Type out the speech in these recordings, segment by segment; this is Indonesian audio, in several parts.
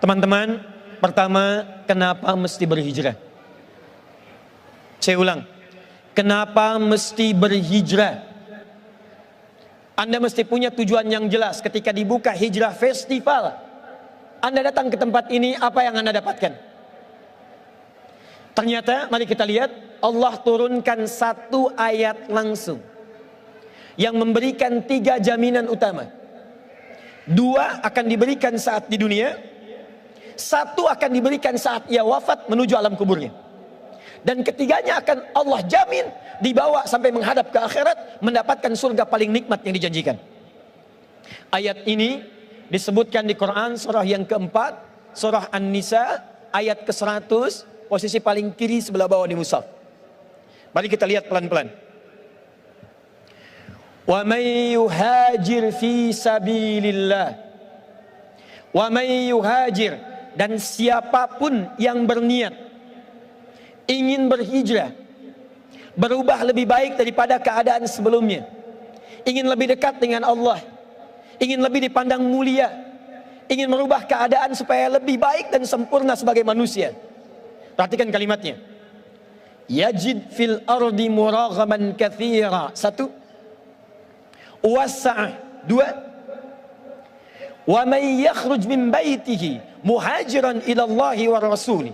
Teman-teman, pertama, kenapa mesti berhijrah? Saya ulang, kenapa mesti berhijrah? Anda mesti punya tujuan yang jelas. Ketika dibuka hijrah festival, Anda datang ke tempat ini, apa yang Anda dapatkan? Ternyata, mari kita lihat, Allah turunkan satu ayat langsung yang memberikan 3 jaminan utama. 2 akan diberikan saat di dunia, 1 akan diberikan saat ia wafat menuju alam kuburnya, dan ketiganya akan Allah jamin dibawa sampai menghadap ke akhirat, mendapatkan surga paling nikmat yang dijanjikan. Ayat ini disebutkan di Quran surah yang keempat, surah An-Nisa ayat ke-100, posisi paling kiri sebelah bawah di mushaf. Mari kita lihat pelan-pelan. Wa may yuhajir fi sabilillah. Wa may yuhajir, dan siapapun yang berniat ingin berhijrah, berubah lebih baik daripada keadaan sebelumnya, ingin lebih dekat dengan Allah, ingin lebih dipandang mulia, ingin merubah keadaan supaya lebih baik dan sempurna sebagai manusia. Perhatikan kalimatnya. Yajid fil ardi muraghaman katsira. 1. Wasa'ah. 2. Wa may yakhruj min baitihi muhajiran ila Allah wa rasuli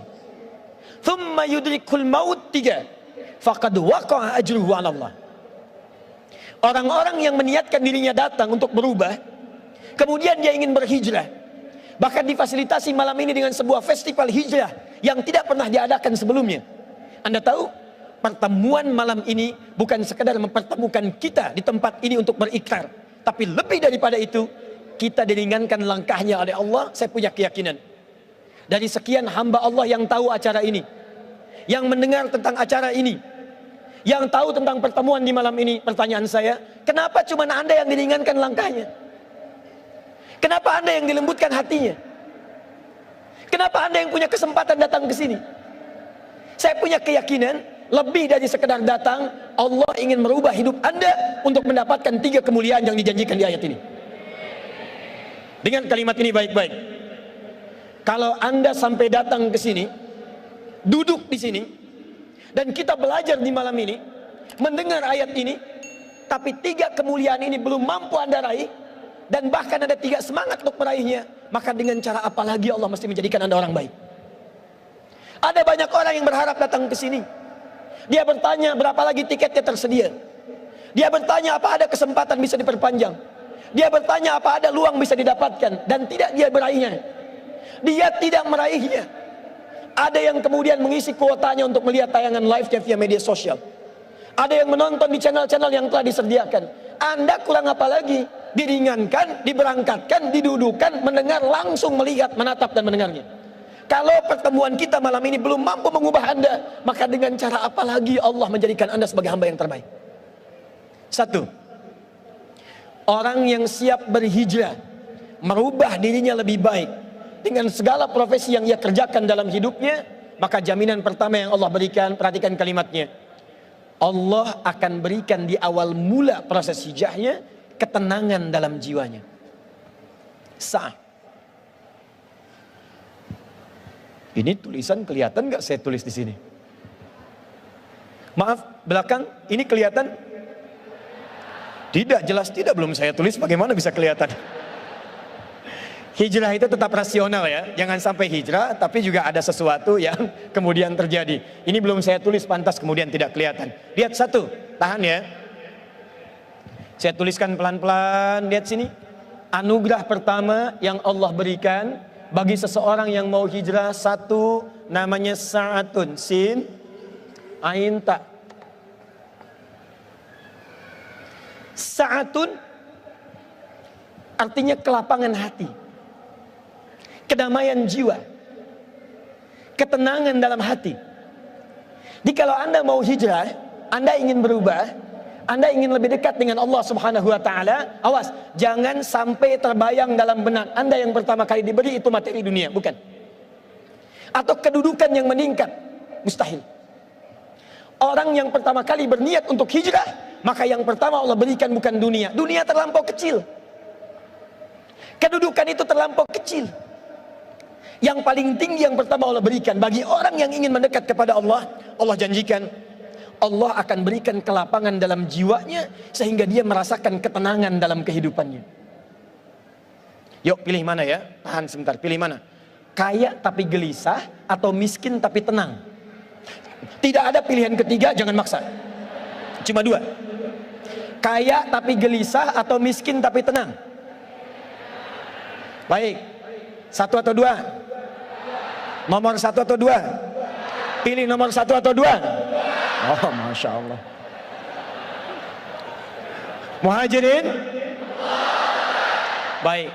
thumma yudrikul maut. 3. Faqad waqa'a ajruhu 'ala Allah. Orang-orang yang meniatkan dirinya datang untuk berubah, kemudian dia ingin berhijrah, bahkan difasilitasi malam ini dengan sebuah festival hijrah yang tidak pernah diadakan sebelumnya. Anda tahu, pertemuan malam ini bukan sekedar mempertemukan kita di tempat ini untuk berikrar, tapi lebih daripada itu, kita diringankan langkahnya oleh Allah. Saya punya keyakinan, dari sekian hamba Allah yang tahu acara ini, yang mendengar tentang acara ini, yang tahu tentang pertemuan di malam ini, pertanyaan saya, kenapa cuma Anda yang diringankan langkahnya? Kenapa Anda yang dilembutkan hatinya? Kenapa Anda yang punya kesempatan datang ke sini? Saya punya keyakinan, lebih dari sekedar datang, Allah ingin merubah hidup Anda untuk mendapatkan 3 kemuliaan yang dijanjikan di ayat ini. Dengan kalimat ini baik-baik. Kalau Anda sampai datang ke sini, duduk di sini, dan kita belajar di malam ini, mendengar ayat ini, tapi 3 kemuliaan ini belum mampu Anda raih, dan bahkan ada 3 semangat untuk meraihnya, maka dengan cara apa lagi Allah mesti menjadikan Anda orang baik? Ada banyak orang yang berharap datang ke sini. Dia bertanya berapa lagi tiketnya tersedia. Dia bertanya apa ada kesempatan bisa diperpanjang. Dia bertanya apa ada luang bisa didapatkan, dan tidak dia meraihnya. Dia tidak meraihnya. Ada yang kemudian mengisi kuotanya untuk melihat tayangan live-nya via media sosial. Ada yang menonton di channel-channel yang telah disediakan. Anda kurang apa lagi? Diringankan, diberangkatkan, didudukan, mendengar, langsung melihat, menatap dan mendengarnya. Kalau pertemuan kita malam ini belum mampu mengubah Anda, maka dengan cara apa lagi Allah menjadikan Anda sebagai hamba yang terbaik? 1. Orang yang siap berhijrah, merubah dirinya lebih baik dengan segala profesi yang ia kerjakan dalam hidupnya, maka jaminan pertama yang Allah berikan, perhatikan kalimatnya, Allah akan berikan di awal mula proses hijrahnya ketenangan dalam jiwanya. Ini tulisan kelihatan nggak saya tulis di sini? Maaf, belakang ini kelihatan? Tidak, jelas tidak, belum saya tulis, bagaimana bisa kelihatan? Hijrah itu tetap rasional ya, jangan sampai hijrah tapi juga ada sesuatu yang kemudian terjadi. Ini belum saya tulis, pantas kemudian tidak kelihatan. Lihat 1, tahan ya. Saya tuliskan pelan-pelan, lihat sini. Anugerah pertama yang Allah berikan bagi seseorang yang mau hijrah, 1, namanya sa'atun, sin, ain, ta. Sa'atun artinya kelapangan hati, kedamaian jiwa, ketenangan dalam hati. Jadi kalau Anda mau hijrah, Anda ingin berubah, Anda ingin lebih dekat dengan Allah Subhanahu wa taala, awas, jangan sampai terbayang dalam benak Anda yang pertama kali diberi itu materi dunia, bukan. Atau kedudukan yang meningkat, mustahil. Orang yang pertama kali berniat untuk hijrah, maka yang pertama Allah berikan bukan dunia. Dunia terlampau kecil. Kedudukan itu terlampau kecil. Yang paling tinggi yang pertama Allah berikan bagi orang yang ingin mendekat kepada Allah. Allah janjikan Allah akan berikan kelapangan dalam jiwanya sehingga dia merasakan ketenangan dalam kehidupannya. Yuk pilih mana ya? Tahan sebentar, pilih mana? Kaya tapi gelisah atau miskin tapi tenang? Tidak ada pilihan ketiga, jangan maksa. Cuma dua. Kaya tapi gelisah atau miskin tapi tenang? Baik. Satu atau dua? Nomor satu atau dua? Pilih nomor satu atau dua? Oh, Masya Allah. Muhajirin? Baik.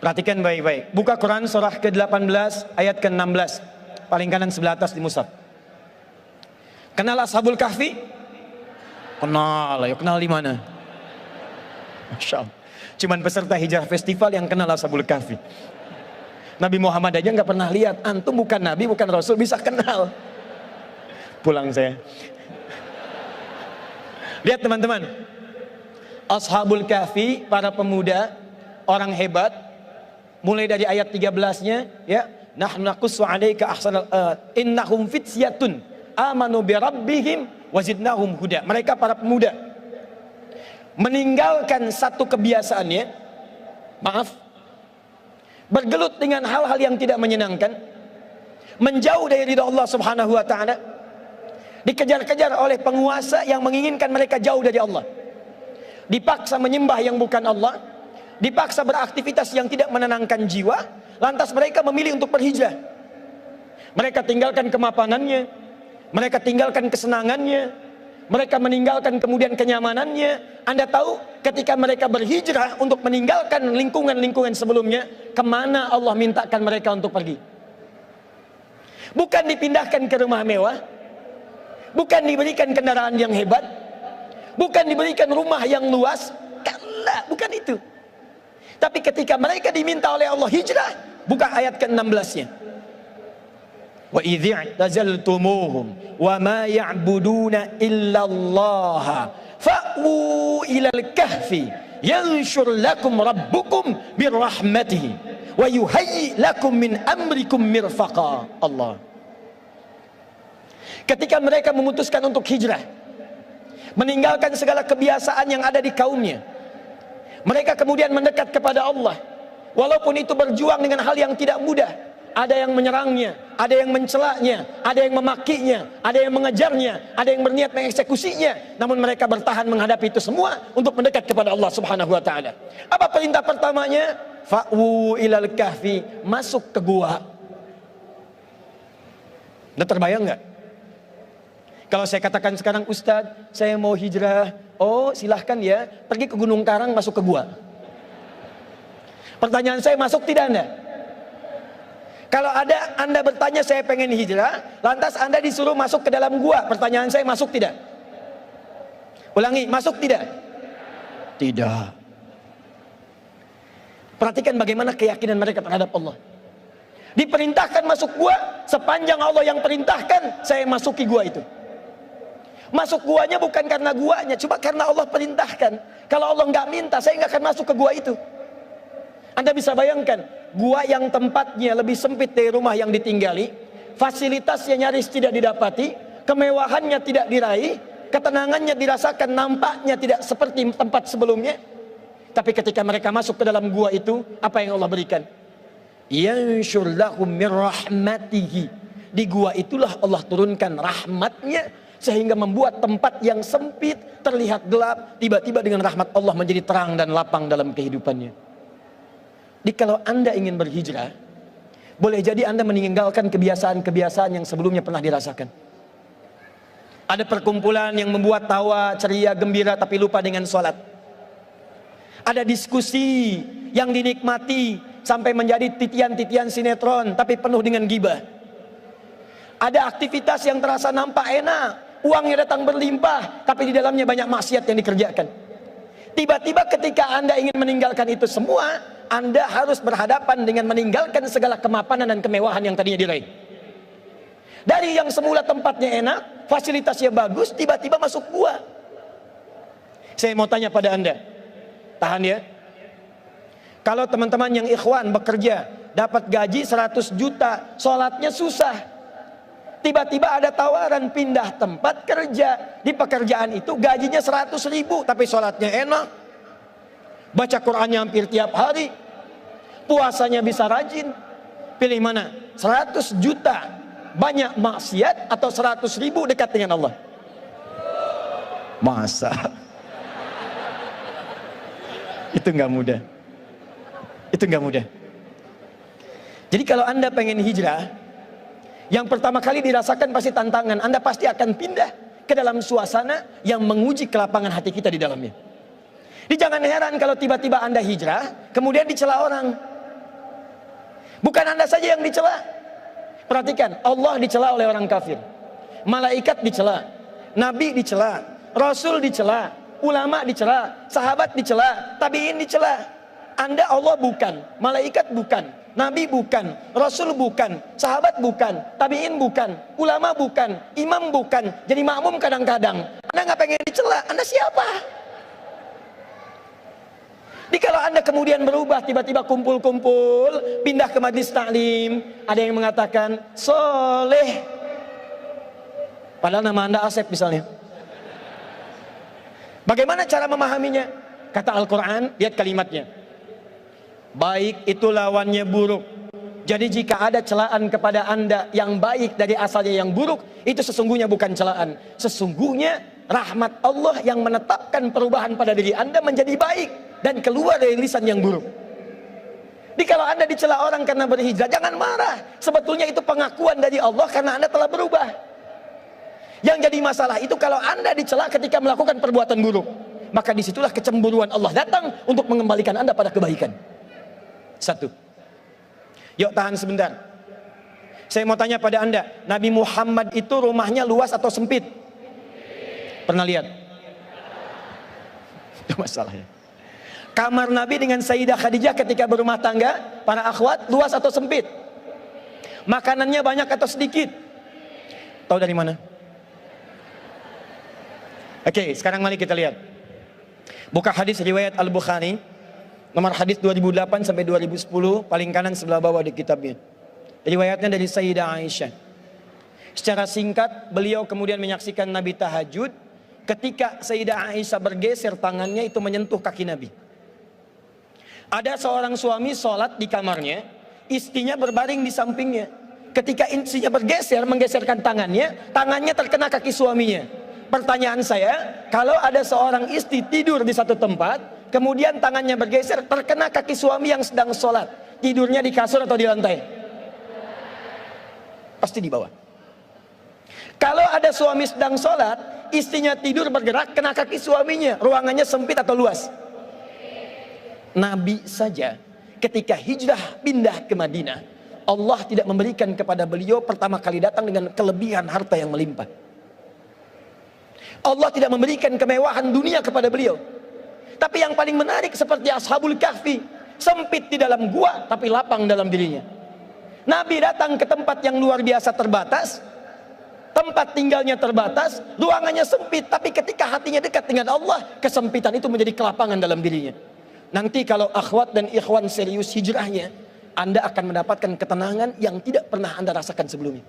Perhatikan baik-baik. Buka Quran surah ke-18 ayat ke-16. Paling kanan sebelah atas di mushaf. Kenal Ashabul Kahfi? Kenal. Ayo kenal di mana? Masya Allah. Cuman peserta hijrah festival yang kenal Ashabul Kahfi. Nabi Muhammad aja nggak pernah lihat. Antum bukan Nabi, bukan Rasul, bisa kenal. Pulang saya. Lihat teman-teman. Ashabul Kahfi, para pemuda, orang hebat. Mulai dari ayat 13-nya, ya. Nahnu naqussu 'alaika ahsanal innahum fityatun amanu bi rabbihim wazidnahum huda. Mereka para pemuda meninggalkan satu kebiasaannya, maaf, bergelut dengan hal-hal yang tidak menyenangkan, menjauh dari ridha Allah Subhanahu wa taala, dikejar-kejar oleh penguasa yang menginginkan mereka jauh dari Allah, dipaksa menyembah yang bukan Allah, dipaksa beraktivitas yang tidak menenangkan jiwa. Lantas mereka memilih untuk berhijrah. Mereka tinggalkan kemapanannya, mereka tinggalkan kesenangannya, mereka meninggalkan kemudian kenyamanannya. Anda tahu ketika mereka berhijrah untuk meninggalkan lingkungan-lingkungan sebelumnya, kemana Allah mintakan mereka untuk pergi? Bukan dipindahkan ke rumah mewah, bukan diberikan kendaraan yang hebat, bukan diberikan rumah yang luas, bukan itu. Tapi ketika mereka diminta oleh Allah hijrah, buka ayat ke-16-nya. Wa idh i'tazaltumuhum wa ma ya'buduna illallah fa'u ilal kahfi yanshur lakum rabbukum birrahmatihi wa yuhayyi lakum min amrikum mirfaqa. Allah. Ketika mereka memutuskan untuk hijrah, meninggalkan segala kebiasaan yang ada di kaumnya, mereka kemudian mendekat kepada Allah. Walaupun itu berjuang dengan hal yang tidak mudah. Ada yang menyerangnya, ada yang mencelaknya, ada yang memakinya, ada yang mengejarnya, ada yang berniat mengeksekusinya. Namun mereka bertahan menghadapi itu semua untuk mendekat kepada Allah Subhanahu wa taala. Apa perintah pertamanya? Fa'u ilal kahfi, masuk ke gua. Udah terbayang nggak? Kalau saya katakan sekarang, Ustadz, saya mau hijrah. Oh, silahkan ya, pergi ke Gunung Karang, masuk ke gua. Pertanyaan saya, masuk tidak Anda? Kalau ada Anda bertanya, saya pengen hijrah, lantas Anda disuruh masuk ke dalam gua. Pertanyaan saya, masuk tidak? Ulangi, masuk tidak? Tidak. Perhatikan bagaimana keyakinan mereka terhadap Allah. Diperintahkan masuk gua, sepanjang Allah yang perintahkan, saya masuki gua itu. Masuk guanya bukan karena guanya, cuma karena Allah perintahkan. Kalau Allah nggak minta, saya nggak akan masuk ke gua itu. Anda bisa bayangkan, gua yang tempatnya lebih sempit dari rumah yang ditinggali, fasilitasnya nyaris tidak didapati, kemewahannya tidak diraih, ketenangannya dirasakan, nampaknya tidak seperti tempat sebelumnya. Tapi ketika mereka masuk ke dalam gua itu, apa yang Allah berikan? Yanshur lahum min rahmatihi. Di gua itulah Allah turunkan rahmatnya, sehingga membuat tempat yang sempit terlihat gelap, tiba-tiba dengan rahmat Allah menjadi terang dan lapang dalam kehidupannya. Jadi kalau Anda ingin berhijrah, boleh jadi Anda meninggalkan kebiasaan-kebiasaan yang sebelumnya pernah dirasakan. Ada perkumpulan yang membuat tawa, ceria, gembira, tapi lupa dengan sholat. Ada diskusi yang dinikmati sampai menjadi titian-titian sinetron, tapi penuh dengan gibah. Ada aktivitas yang terasa nampak enak, uangnya datang berlimpah, tapi di dalamnya banyak maksiat yang dikerjakan. Tiba-tiba ketika Anda ingin meninggalkan itu semua, Anda harus berhadapan dengan meninggalkan segala kemapanan dan kemewahan yang tadinya diraih. Dari yang semula tempatnya enak, fasilitasnya bagus, tiba-tiba masuk gua. Saya mau tanya pada Anda, tahan ya. Kalau teman-teman yang ikhwan bekerja dapat gaji 100 juta, sholatnya susah. Tiba-tiba ada tawaran pindah tempat kerja. Di pekerjaan itu gajinya 100.000, tapi sholatnya enak, baca Qur'annya hampir tiap hari, puasanya bisa rajin. Pilih mana? 100 juta banyak maksiat atau 100.000 dekat dengan Allah? Masa? Itu nggak mudah. Itu nggak mudah. Jadi kalau Anda pengen hijrah, yang pertama kali dirasakan pasti tantangan. Anda pasti akan pindah ke dalam suasana yang menguji kelapangan hati kita di dalamnya. Jadi jangan heran kalau tiba-tiba Anda hijrah, kemudian dicela orang. Bukan Anda saja yang dicela. Perhatikan, Allah dicela oleh orang kafir, malaikat dicela, nabi dicela, rasul dicela, ulama dicela, sahabat dicela, tabiin dicela. Anda Allah bukan, malaikat bukan, nabi bukan, rasul bukan, sahabat bukan, tabiin bukan, ulama bukan, imam bukan. Jadi makmum kadang-kadang. Anda nggak pengen dicela, Anda siapa? Jadi kalau Anda kemudian berubah, tiba-tiba kumpul-kumpul, pindah ke majelis taklim, ada yang mengatakan soleh, padahal nama Anda Asep misalnya. Bagaimana cara memahaminya? Kata Al-Quran, lihat kalimatnya, baik itu lawannya buruk. Jadi jika ada celaan kepada Anda yang baik dari asalnya yang buruk, itu sesungguhnya bukan celaan. Sesungguhnya rahmat Allah yang menetapkan perubahan pada diri Anda menjadi baik dan keluar dari lisan yang buruk. Jadi kalau Anda dicela orang karena berhijrah, jangan marah. Sebetulnya itu pengakuan dari Allah karena Anda telah berubah. Yang jadi masalah itu kalau Anda dicela ketika melakukan perbuatan buruk, maka disitulah kecemburuan Allah datang untuk mengembalikan Anda pada kebaikan. Satu. Yuk tahan sebentar. Saya mau tanya pada Anda, Nabi Muhammad itu rumahnya luas atau sempit? Pernah lihat? Itu masalahnya. Kamar Nabi dengan Sayyidah Khadijah ketika berumah tangga, para akhwat, luas atau sempit? Makanannya banyak atau sedikit? Tahu dari mana? Oke, sekarang mari kita lihat. Buka hadis riwayat Al-Bukhari, nomor hadis 2008 sampai 2010, paling kanan sebelah bawah di kitabnya. Riwayatnya dari Sayyidah Aisyah. Secara singkat, beliau kemudian menyaksikan Nabi tahajud. Ketika Sayyidah Aisyah bergeser tangannya, itu menyentuh kaki Nabi. Ada seorang suami sholat di kamarnya, istrinya berbaring di sampingnya. Ketika istrinya bergeser, menggeserkan tangannya, tangannya terkena kaki suaminya. Pertanyaan saya, kalau ada seorang istri tidur di satu tempat, kemudian tangannya bergeser, terkena kaki suami yang sedang sholat, tidurnya di kasur atau di lantai? Pasti di bawah. Kalau ada suami sedang sholat, istrinya tidur bergerak, kena kaki suaminya, ruangannya sempit atau luas? Nabi saja ketika hijrah pindah ke Madinah, Allah tidak memberikan kepada beliau pertama kali datang dengan kelebihan harta yang melimpah. Allah tidak memberikan kemewahan dunia kepada beliau. Tapi yang paling menarik seperti Ashabul Kahfi, sempit di dalam gua tapi lapang dalam dirinya. Nabi datang ke tempat yang luar biasa terbatas, tempat tinggalnya terbatas, ruangannya sempit, tapi ketika hatinya dekat dengan Allah, kesempitan itu menjadi kelapangan dalam dirinya. Nanti kalau akhwat dan ikhwan serius hijrahnya, Anda akan mendapatkan ketenangan yang tidak pernah Anda rasakan sebelumnya.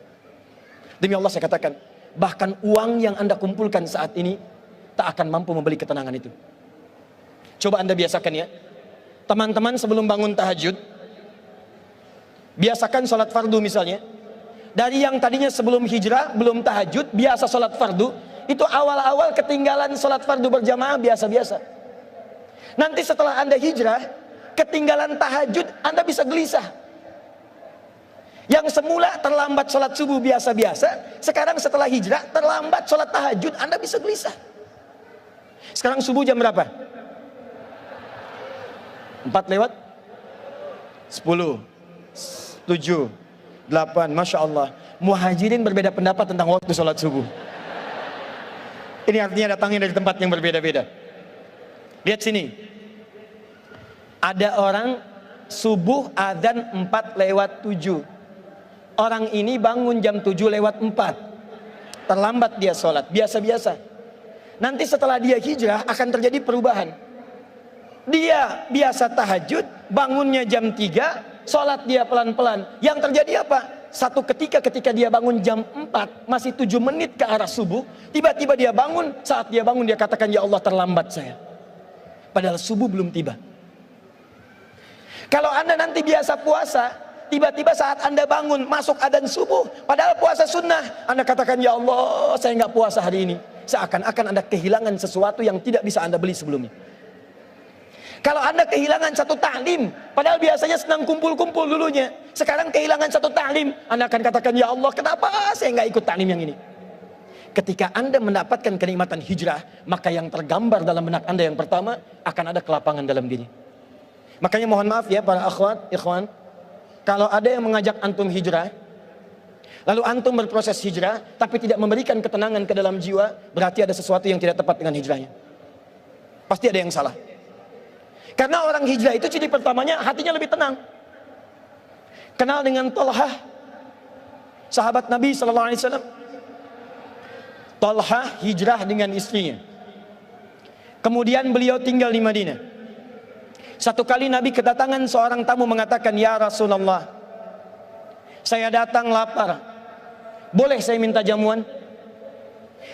Demi Allah saya katakan, bahkan uang yang Anda kumpulkan saat ini tak akan mampu membeli ketenangan itu. Coba Anda biasakan ya, teman-teman sebelum bangun tahajud, biasakan sholat fardu misalnya. Dari yang tadinya sebelum hijrah, belum tahajud, biasa sholat fardu, itu awal-awal ketinggalan sholat fardu berjamaah biasa-biasa. Nanti setelah Anda hijrah, ketinggalan tahajud, Anda bisa gelisah. Yang semula terlambat sholat subuh biasa-biasa, sekarang setelah hijrah, terlambat sholat tahajud, Anda bisa gelisah. Sekarang subuh jam berapa? 4 lewat 10, 7, 8, Masya Allah. Muhajirin berbeda pendapat tentang waktu sholat subuh. Ini artinya datangnya dari tempat yang berbeda-beda. Lihat sini, ada orang subuh adzan 4 lewat 7. Orang ini bangun jam 7 lewat 4. Terlambat dia sholat, biasa-biasa. Nanti setelah dia hijrah akan terjadi perubahan. Dia biasa tahajud, bangunnya jam 3, sholat dia pelan-pelan. Yang terjadi apa? Satu ketika dia bangun jam 4, masih 7 menit ke arah subuh, tiba-tiba dia bangun, saat dia bangun dia katakan, ya Allah terlambat saya. Padahal subuh belum tiba. Kalau Anda nanti biasa puasa, tiba-tiba saat Anda bangun, masuk adzan subuh, padahal puasa sunnah, Anda katakan, ya Allah saya nggak puasa hari ini. Seakan-akan Anda kehilangan sesuatu yang tidak bisa Anda beli sebelumnya. Kalau Anda kehilangan satu taklim, padahal biasanya senang kumpul-kumpul dulunya, sekarang kehilangan satu taklim, Anda akan katakan, ya Allah kenapa saya nggak ikut taklim yang ini. Ketika Anda mendapatkan kenikmatan hijrah, maka yang tergambar dalam benak Anda yang pertama, akan ada kelapangan dalam diri. Makanya mohon maaf ya para akhwat, ikhwan, kalau ada yang mengajak antum hijrah, lalu antum berproses hijrah, tapi tidak memberikan ketenangan ke dalam jiwa, berarti ada sesuatu yang tidak tepat dengan hijrahnya. Pasti ada yang salah. Karena orang hijrah itu ciri pertamanya hatinya lebih tenang. Kenal dengan Talhah, sahabat Nabi SAW. Talhah hijrah dengan istrinya. Kemudian beliau tinggal di Madinah. Satu kali Nabi kedatangan seorang tamu mengatakan, ya Rasulullah, saya datang lapar. Boleh saya minta jamuan?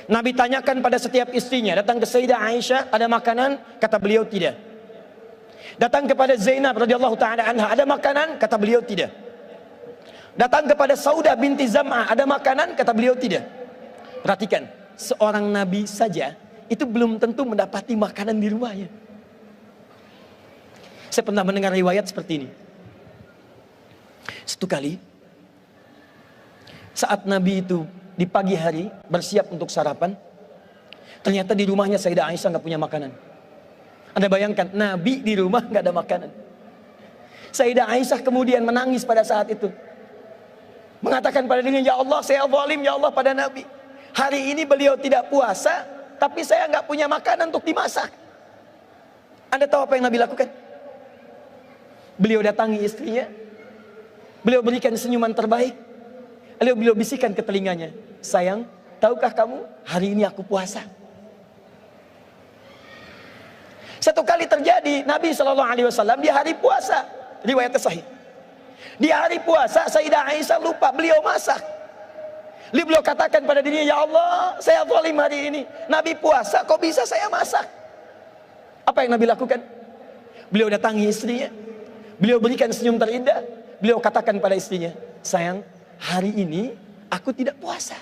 Nabi tanyakan pada setiap istrinya, datang ke Sayyidah Aisyah, ada makanan? Kata beliau tidak. Datang kepada Zainab radhiyallahu taala anha, ada makanan? Kata beliau tidak. Datang kepada Saudah binti Zam'ah, ada makanan? Kata beliau tidak. Perhatikan, seorang nabi saja itu belum tentu mendapati makanan di rumahnya. Saya pernah mendengar riwayat seperti ini. Satu kali saat Nabi itu di pagi hari bersiap untuk sarapan, ternyata di rumahnya Sayyidah Aisyah nggak punya makanan. Anda bayangkan, Nabi di rumah nggak ada makanan. Sayyidah Aisyah kemudian menangis pada saat itu, mengatakan pada dirinya, ya Allah saya zalim ya Allah pada Nabi. Hari ini beliau tidak puasa, tapi saya nggak punya makanan untuk dimasak. Anda tahu apa yang Nabi lakukan? Beliau datangi istrinya, beliau berikan senyuman terbaik, lalu beliau bisikan ke telinganya, sayang, tahukah kamu hari ini aku puasa? Satu kali terjadi, Nabi SAW di hari puasa, riwayat sahih. Di hari puasa Sayyidah Aisyah lupa, beliau masak. Lalu beliau katakan pada dirinya, ya Allah saya zalim hari ini, Nabi puasa kok bisa saya masak? Apa yang Nabi lakukan? Beliau datangi istrinya, beliau berikan senyum terindah, beliau katakan pada istrinya, sayang, hari ini aku tidak puasa.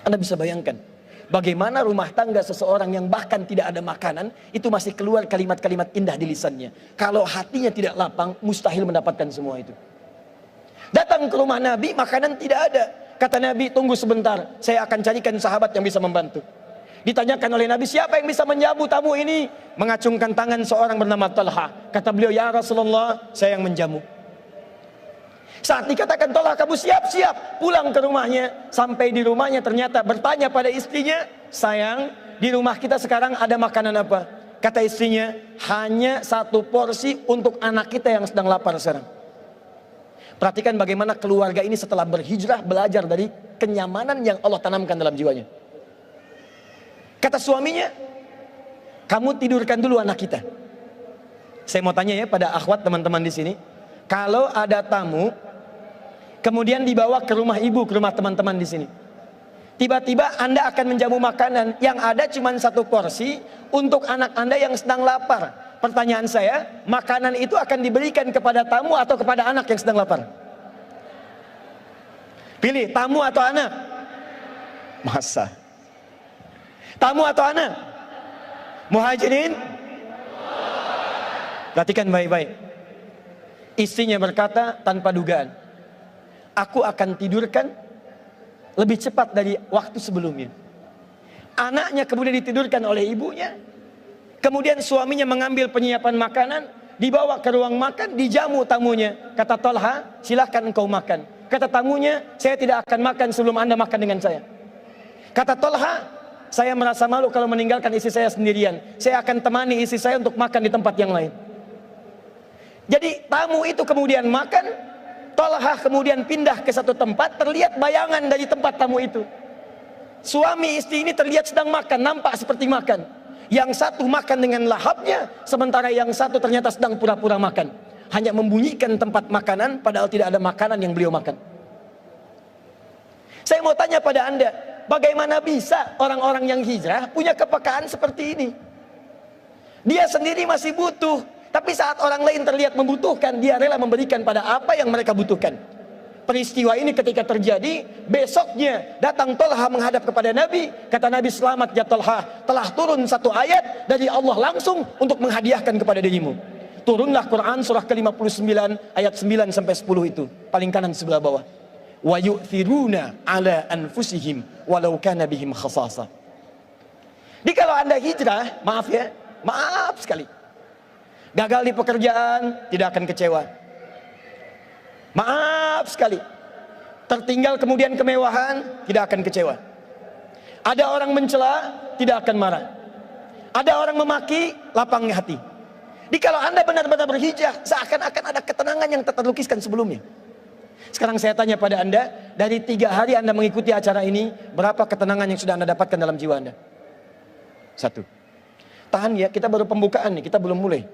Anda bisa bayangkan bagaimana rumah tangga seseorang yang bahkan tidak ada makanan, itu masih keluar kalimat-kalimat indah di lisannya. Kalau hatinya tidak lapang, mustahil mendapatkan semua itu. Datang ke rumah Nabi, makanan tidak ada. Kata Nabi, tunggu sebentar, saya akan carikan sahabat yang bisa membantu. Ditanyakan oleh Nabi, siapa yang bisa menjamu tamu ini? Mengacungkan tangan seorang bernama Talha. Kata beliau, ya Rasulullah, saya yang menjamu. Saat dikatakan Talha, kamu siap-siap pulang ke rumahnya. Sampai di rumahnya ternyata bertanya pada istrinya, sayang, di rumah kita sekarang ada makanan apa? Kata istrinya, hanya satu porsi untuk anak kita yang sedang lapar sekarang. Perhatikan bagaimana keluarga ini setelah berhijrah belajar dari kenyamanan yang Allah tanamkan dalam jiwanya. Kata suaminya, kamu tidurkan dulu anak kita. Saya mau tanya ya pada akhwat teman-teman di sini, kalau ada tamu kemudian dibawa ke rumah ibu, ke rumah teman-teman di sini, tiba-tiba Anda akan menjamu makanan yang ada cuma satu porsi untuk anak Anda yang sedang lapar. Pertanyaan saya, makanan itu akan diberikan kepada tamu atau kepada anak yang sedang lapar? Pilih, tamu atau anak? Masa? Tamu atau anak? Muhajirin? Perhatikan baik-baik. Istrinya berkata tanpa dugaan, aku akan tidurkan lebih cepat dari waktu sebelumnya. Anaknya kemudian ditidurkan oleh ibunya. Kemudian suaminya mengambil penyiapan makanan, dibawa ke ruang makan, dijamu tamunya. Kata Talha, silahkan engkau makan. Kata tamunya, saya tidak akan makan sebelum Anda makan dengan saya. Kata Talha, saya merasa malu kalau meninggalkan istri saya sendirian. Saya akan temani istri saya untuk makan di tempat yang lain. Jadi tamu itu kemudian makan, Talha kemudian pindah ke satu tempat, terlihat bayangan dari tempat tamu itu. Suami istri ini terlihat sedang makan, nampak seperti makan. Yang satu makan dengan lahapnya, sementara yang satu ternyata sedang pura-pura makan. hanya membunyikan tempat makanan padahal tidak ada makanan yang beliau makan. Saya mau tanya pada Anda, bagaimana bisa orang-orang yang hijrah punya kepekaan seperti ini? Dia sendiri masih butuh, tapi saat orang lain terlihat membutuhkan, dia rela memberikan pada apa yang mereka butuhkan. Peristiwa ini ketika terjadi, besoknya datang Tolha menghadap kepada Nabi. Kata Nabi, selamat ya Tolha, telah turun satu ayat dari Allah langsung untuk menghadiahkan kepada dirimu. Turunlah Quran surah ke-59 ayat 9 sampai 10 itu, paling kanan sebelah bawah. Wa yu'thiruna ala anfusihim walau kana bihim khasasa. Jadi kalau Anda hijrah, maaf ya, maaf sekali, gagal di pekerjaan, tidak akan kecewa. Maaf sekali, tertinggal kemudian kemewahan, tidak akan kecewa. Ada orang mencela, tidak akan marah. Ada orang memaki, lapangnya hati. Jadi kalau Anda benar-benar berhijrah, seakan-akan ada ketenangan yang tak terlukiskan sebelumnya. Sekarang saya tanya pada Anda, dari 3 hari Anda mengikuti acara ini, berapa ketenangan yang sudah Anda dapatkan dalam jiwa Anda? 1. Tahan ya, kita baru pembukaan nih, kita belum mulai.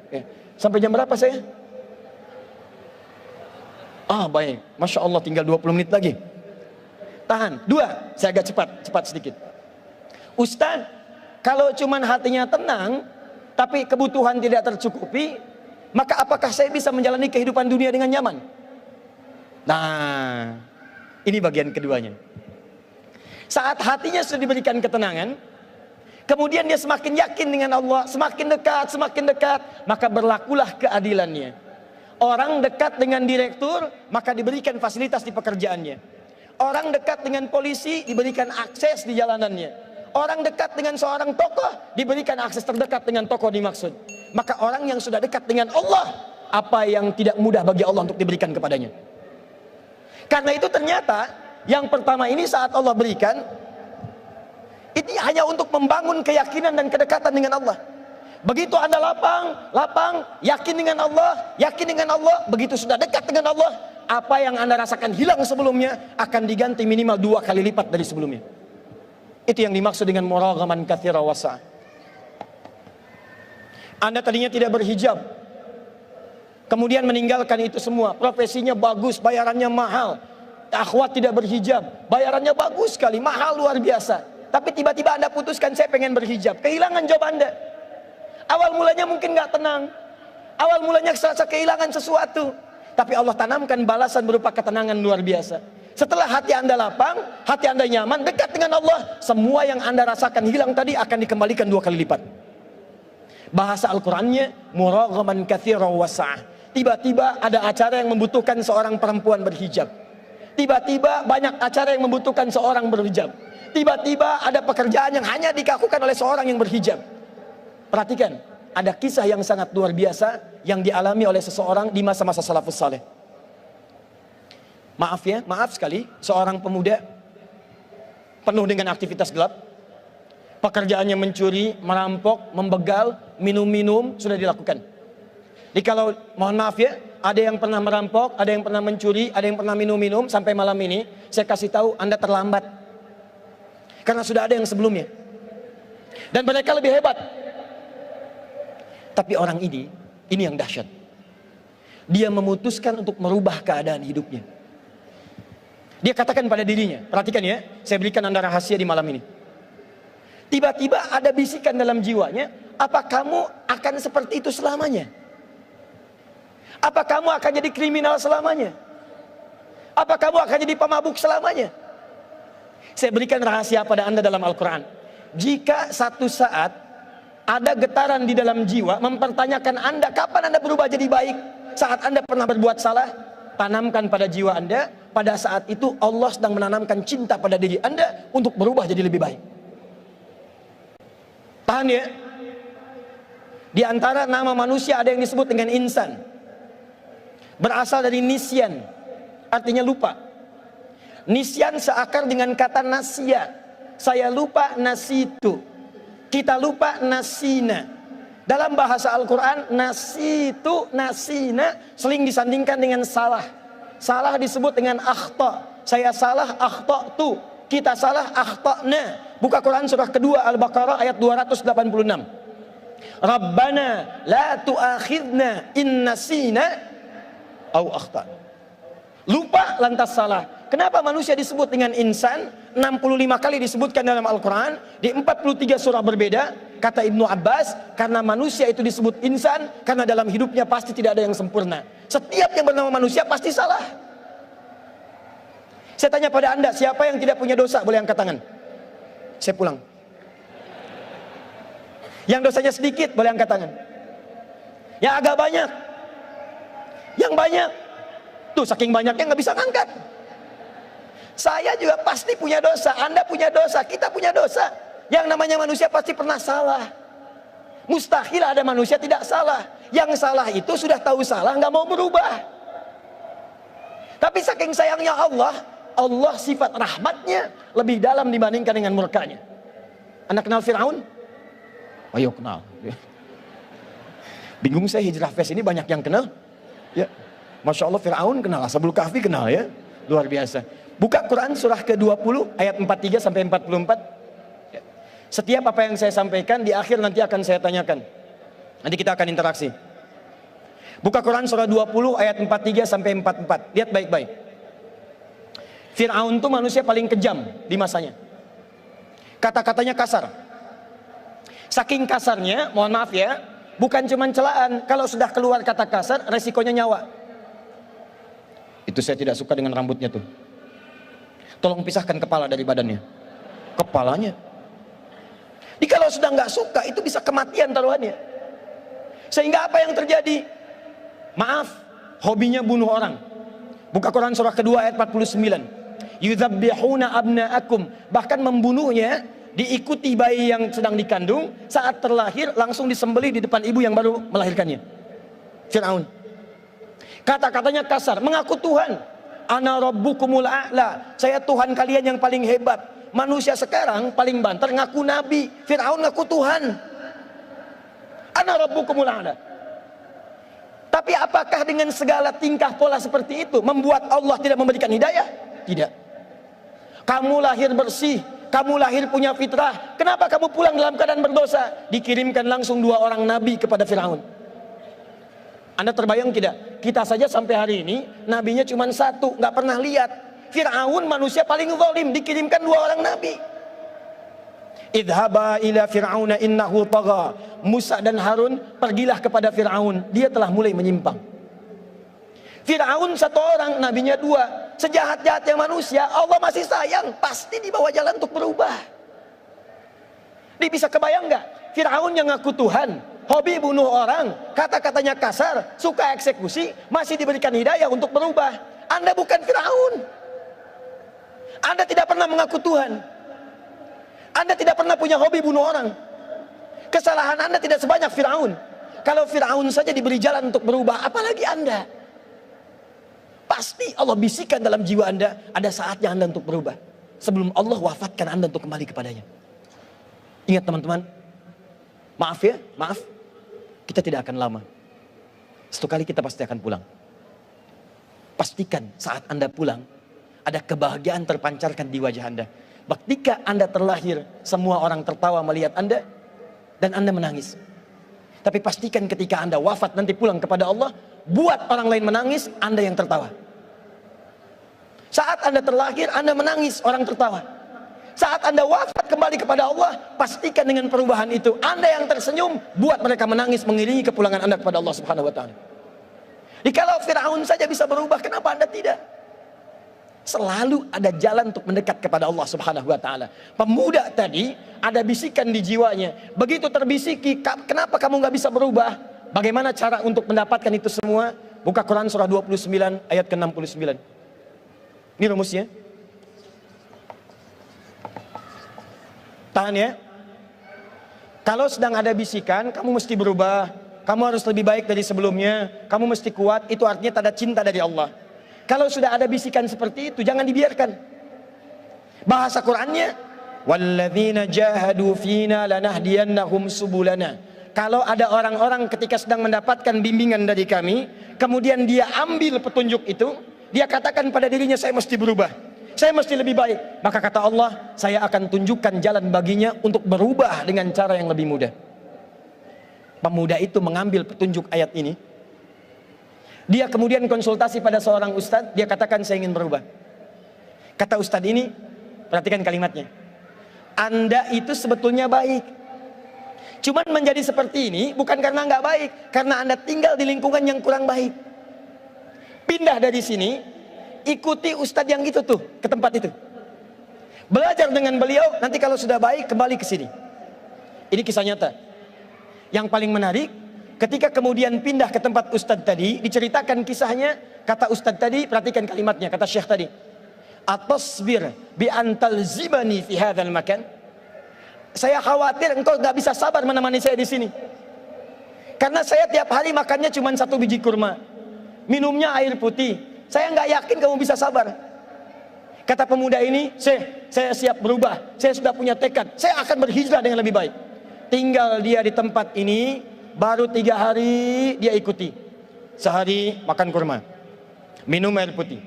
Sampai jam berapa saya? Baik, Masya Allah, tinggal 20 menit lagi. Tahan. 2, saya agak cepat sedikit. Ustaz, kalau cuman hatinya tenang, tapi kebutuhan tidak tercukupi, maka apakah saya bisa menjalani kehidupan dunia dengan nyaman? Nah, ini bagian keduanya. Saat hatinya sudah diberikan ketenangan, kemudian dia semakin yakin dengan Allah, semakin dekat, maka berlakulah keadilannya. Orang dekat dengan direktur, maka diberikan fasilitas di pekerjaannya. Orang dekat dengan polisi, diberikan akses di jalanannya. Orang dekat dengan seorang tokoh, diberikan akses terdekat dengan tokoh dimaksud. Maka orang yang sudah dekat dengan Allah, apa yang tidak mudah bagi Allah untuk diberikan kepadanya. Karena itu ternyata, yang pertama ini saat Allah berikan, ini hanya untuk membangun keyakinan dan kedekatan dengan Allah. Begitu Anda lapang, yakin dengan Allah, begitu sudah dekat dengan Allah, apa yang Anda rasakan hilang sebelumnya akan diganti minimal 2 kali lipat dari sebelumnya. Itu yang dimaksud dengan muraghaman katsira wasa'. Anda tadinya tidak berhijab, kemudian meninggalkan itu semua. Profesinya bagus, bayarannya mahal. Akhwat tidak berhijab, bayarannya bagus sekali, mahal luar biasa. Tapi tiba-tiba Anda putuskan, saya pengen berhijab. Kehilangan job Anda. Awal mulanya mungkin gak tenang, awal mulanya serasa kehilangan sesuatu, tapi Allah tanamkan balasan berupa ketenangan luar biasa. Setelah hati Anda lapang, hati Anda nyaman, dekat dengan Allah, semua yang Anda rasakan hilang tadi akan dikembalikan 2 kali lipat. Bahasa Al-Qurannya muraghaman katsira wasa'ah. Tiba-tiba ada acara yang membutuhkan seorang perempuan berhijab. Tiba-tiba banyak acara yang membutuhkan seorang berhijab. Tiba-tiba ada pekerjaan yang hanya dilakukan oleh seorang yang berhijab. Perhatikan, ada kisah yang sangat luar biasa yang dialami oleh seseorang di masa-masa salafus saleh. Maaf sekali, seorang pemuda penuh dengan aktivitas gelap. Pekerjaannya mencuri, merampok, membegal, minum-minum sudah dilakukan. Jadi kalau mohon maaf ya, ada yang pernah merampok, ada yang pernah mencuri, ada yang pernah minum-minum, sampai malam ini saya kasih tahu Anda terlambat. Karena sudah ada yang sebelumnya. Dan mereka lebih hebat. Tapi orang ini yang dahsyat. Dia memutuskan untuk merubah keadaan hidupnya. Dia katakan pada dirinya, perhatikan ya, saya berikan Anda rahasia di malam ini. Tiba-tiba ada bisikan dalam jiwanya, apa kamu akan seperti itu selamanya? Apa kamu akan jadi kriminal selamanya? Apa kamu akan jadi pemabuk selamanya? Saya berikan rahasia pada Anda dalam Al-Quran. Jika satu saat ada getaran di dalam jiwa mempertanyakan Anda, kapan Anda berubah jadi baik? Saat Anda pernah berbuat salah, tanamkan pada jiwa Anda, pada saat itu Allah sedang menanamkan cinta pada diri Anda untuk berubah jadi lebih baik. Tahan ya. Di antara nama manusia ada yang disebut dengan insan. Berasal dari nisyan, artinya lupa. Nisyan seakar dengan kata nasya. Saya lupa, nasitu. Kita lupa, nasina. Dalam bahasa Al-Quran, nasitu, nasina sering disandingkan dengan salah. Salah disebut dengan akhta. Saya salah, akhta'tu. Kita salah, akhta'na. Buka Quran surah kedua Al-Baqarah ayat 286. Rabbana la tu'akhidna in nasina au akhta. Lupa lantas salah. Kenapa manusia disebut dengan insan? 65 kali disebutkan dalam Al-Quran, di 43 surah berbeda. Kata Ibnu Abbas, karena manusia itu disebut insan karena dalam hidupnya pasti tidak ada yang sempurna. Setiap yang bernama manusia pasti salah. Saya tanya pada Anda, siapa yang tidak punya dosa? Boleh angkat tangan. Saya pulang. Yang dosanya sedikit boleh angkat tangan. Yang agak banyak. Yang banyak. Tuh saking banyaknya nggak bisa ngangkat. Saya juga pasti punya dosa, Anda punya dosa, kita punya dosa. Yang namanya manusia pasti pernah salah. Mustahil ada manusia tidak salah. Yang salah itu sudah tahu salah, nggak mau berubah. Tapi saking sayangnya Allah, Allah sifat rahmatnya lebih dalam dibandingkan dengan murkanya. Anda kenal Fir'aun? Ayo kenal. Bingung saya, Hijrah Fest ini banyak yang kenal. Ya, Masya Allah, Fir'aun kenal, Ashabul Kahfi kenal ya. Luar biasa. Buka Quran surah ke-20 ayat 43 sampai 44. Ya. Setiap apa yang saya sampaikan di akhir nanti akan saya tanyakan. Nanti kita akan interaksi. Buka Quran surah 20 ayat 43 sampai 44. Lihat baik-baik. Fir'aun itu manusia paling kejam di masanya. Kata-katanya kasar. Saking kasarnya, mohon maaf ya, bukan cuma celaan. Kalau sudah keluar kata kasar, resikonya nyawa. Itu saya tidak suka dengan rambutnya tuh. Tolong pisahkan kepala dari badannya. Kepalanya. Jadi kalau sudah nggak suka, itu bisa kematian taruhannya. Sehingga apa yang terjadi? Maaf, hobinya bunuh orang. Buka Quran surah kedua ayat 49. Yudzabbihuna abna'akum. Bahkan membunuhnya, diikuti bayi yang sedang dikandung, saat terlahir langsung disembelih di depan ibu yang baru melahirkannya. Fir'aun. Kata-katanya kasar, mengaku Tuhan. Ana rabbukumul a'la, saya Tuhan kalian yang paling hebat. Manusia sekarang paling banter ngaku nabi, Fir'aun ngaku Tuhan. Ana rabbukumul a'la. Tapi apakah dengan segala tingkah pola seperti itu membuat Allah tidak memberikan hidayah? Tidak. Kamu lahir bersih, kamu lahir punya fitrah, kenapa kamu pulang dalam keadaan berdosa? Dikirimkan langsung 2 orang nabi kepada Fir'aun. Anda terbayang tidak? Kita saja sampai hari ini nabinya cuma 1, nggak pernah lihat. Fir'aun manusia paling zalim, dikirimkan 2 orang nabi. Idhaba ila fir'auna innahu tagha. Musa dan Harun pergilah kepada Fir'aun, dia telah mulai menyimpang. Fir'aun 1 orang, nabinya 2. Sejahat-jahatnya manusia, Allah masih sayang, pasti dibawa jalan untuk berubah. Dia bisa kebayang nggak? Fir'aun yang ngaku Tuhan, hobi bunuh orang, kata-katanya kasar, suka eksekusi, masih diberikan hidayah untuk berubah. Anda bukan Fir'aun. Anda tidak pernah mengaku Tuhan. Anda tidak pernah punya hobi bunuh orang. Kesalahan Anda tidak sebanyak Fir'aun. Kalau Fir'aun saja diberi jalan untuk berubah, apalagi Anda? Pasti Allah bisikan dalam jiwa Anda, ada saatnya Anda untuk berubah. Sebelum Allah wafatkan Anda untuk kembali kepadanya. Ingat teman-teman, maaf ya, maaf. Kita tidak akan lama. Satu kali kita pasti akan pulang. Pastikan saat Anda pulang, ada kebahagiaan terpancarkan di wajah Anda. Ketika Anda terlahir, semua orang tertawa melihat Anda, dan Anda menangis. Tapi pastikan ketika Anda wafat nanti pulang kepada Allah, buat orang lain menangis, Anda yang tertawa. Saat Anda terlahir, Anda menangis, orang tertawa. Saat Anda wafat kembali kepada Allah, pastikan dengan perubahan itu, Anda yang tersenyum, buat mereka menangis mengiringi kepulangan Anda kepada Allah Subhanahu wa Ta'ala. Jadi kalau Fir'aun saja bisa berubah, kenapa Anda tidak? Selalu ada jalan untuk mendekat kepada Allah Subhanahu wa Ta'ala. Pemuda tadi ada bisikan di jiwanya. Begitu terbisiki, kenapa kamu nggak bisa berubah? Bagaimana cara untuk mendapatkan itu semua? Buka Quran surah 29 ayat ke-69. Ini rumusnya. Tahan ya. Kalau sedang ada bisikan, kamu mesti berubah, kamu harus lebih baik dari sebelumnya, kamu mesti kuat, itu artinya tanda cinta dari Allah. Kalau sudah ada bisikan seperti itu, jangan dibiarkan. Bahasa Qur'annya, walladzina jahadu fina lanahdiyannahum subulana. Kalau ada orang-orang ketika sedang mendapatkan bimbingan dari kami, kemudian dia ambil petunjuk itu, dia katakan pada dirinya, saya mesti berubah, saya mesti lebih baik. Maka kata Allah, saya akan tunjukkan jalan baginya untuk berubah dengan cara yang lebih mudah. Pemuda itu mengambil petunjuk ayat ini, Dia kemudian konsultasi pada seorang ustadz, dia katakan saya ingin berubah. Kata ustadz ini, perhatikan kalimatnya, Anda itu sebetulnya baik, cuman menjadi seperti ini bukan karena nggak baik, karena Anda tinggal di lingkungan yang kurang baik. Pindah dari sini, ikuti ustadz yang itu tuh, ke tempat itu. Belajar dengan beliau, nanti kalau sudah baik kembali ke sini. Ini kisah nyata. Yang paling menarik, ketika kemudian pindah ke tempat ustadz tadi, diceritakan kisahnya, kata ustadz tadi, perhatikan kalimatnya, kata syekh tadi, atasbir bi antal zibani fi hadzal makan. Saya khawatir engkau gak bisa sabar menemani saya di sini. Karena saya tiap hari makannya cuma 1 biji kurma, minumnya air putih. Saya nggak yakin kamu bisa sabar. Kata pemuda ini, saya siap berubah. Saya sudah punya tekad. Saya akan berhijrah dengan lebih baik. Tinggal dia di tempat ini, baru 3 hari dia ikuti. Sehari makan kurma, minum air putih.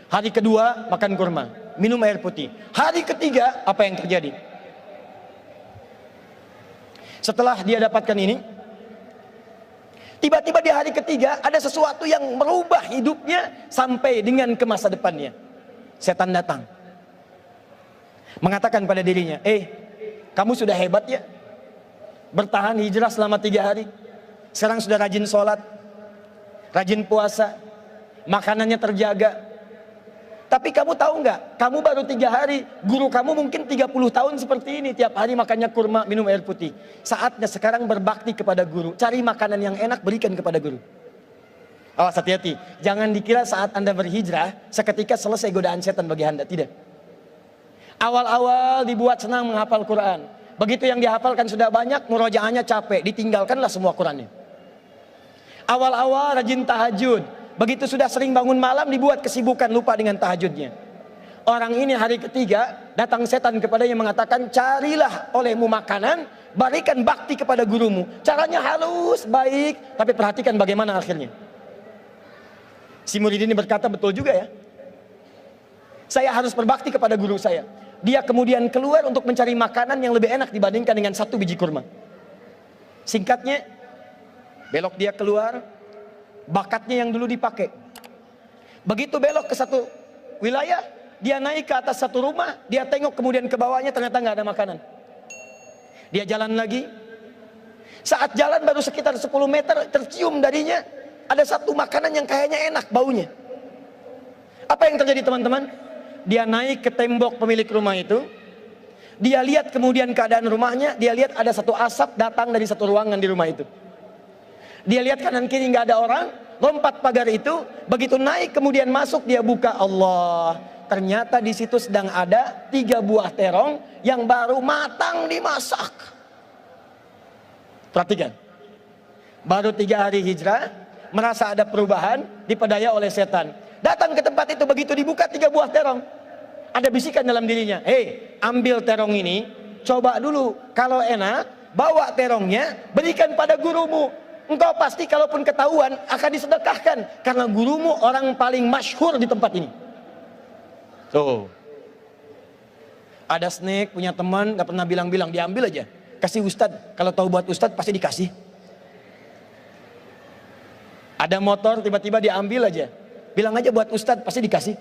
Hari kedua makan kurma, minum air putih. Hari ketiga apa yang terjadi? Setelah dia dapatkan ini, tiba-tiba di hari ketiga ada sesuatu yang merubah hidupnya sampai dengan ke masa depannya. Setan datang, mengatakan pada dirinya, kamu sudah hebat ya, bertahan hijrah selama 3 hari. Sekarang sudah rajin sholat, rajin puasa, makanannya terjaga. Tapi kamu tahu nggak, kamu baru 3 hari, guru kamu mungkin 30 tahun seperti ini, tiap hari makannya kurma, minum air putih. Saatnya sekarang berbakti kepada guru, cari makanan yang enak, berikan kepada guru. Awas, hati-hati, jangan dikira saat Anda berhijrah seketika selesai godaan setan bagi Anda. Tidak. Awal-awal dibuat senang menghafal Quran, begitu yang dihafalkan sudah banyak, murojaahnya capek, ditinggalkanlah semua Qurannya. Awal-awal rajin tahajud, begitu sudah sering bangun malam, dibuat kesibukan, lupa dengan tahajudnya. Orang ini hari ketiga datang setan kepadanya mengatakan, carilah olehmu makanan, berikan bakti kepada gurumu. Caranya halus, baik, tapi perhatikan bagaimana akhirnya. Si murid ini berkata, betul juga ya, saya harus berbakti kepada guru saya. Dia kemudian keluar untuk mencari makanan yang lebih enak dibandingkan dengan 1 biji kurma. Singkatnya, belok dia keluar, bakatnya yang dulu dipakai. Begitu belok ke satu wilayah, dia naik ke atas satu rumah, dia tengok kemudian ke bawahnya, ternyata nggak ada makanan. Dia jalan lagi, saat jalan baru sekitar 10 meter, tercium darinya ada satu makanan yang kayaknya enak baunya. Apa yang terjadi teman-teman? Dia naik ke tembok pemilik rumah itu, dia lihat kemudian keadaan rumahnya, dia lihat ada satu asap datang dari satu ruangan di rumah itu. Dia lihat kanan kiri nggak ada orang, lompat pagar itu, begitu naik kemudian masuk, dia buka, Allah, ternyata di situ sedang ada 3 buah terong yang baru matang dimasak. Perhatikan, baru 3 hari hijrah, merasa ada perubahan, dipedaya oleh setan. Datang ke tempat itu, begitu dibuka 3 buah terong, ada bisikan dalam dirinya, ambil terong ini, coba dulu, kalau enak, bawa terongnya, berikan pada gurumu. Engkau pasti kalaupun ketahuan akan disedekahkan, karena gurumu orang paling masyhur di tempat ini. Tuh, ada snack, punya teman, gak pernah bilang-bilang, diambil aja, kasih ustadz. Kalau tahu buat ustadz pasti dikasih. Ada motor, tiba-tiba diambil aja, bilang aja buat ustadz, pasti dikasih.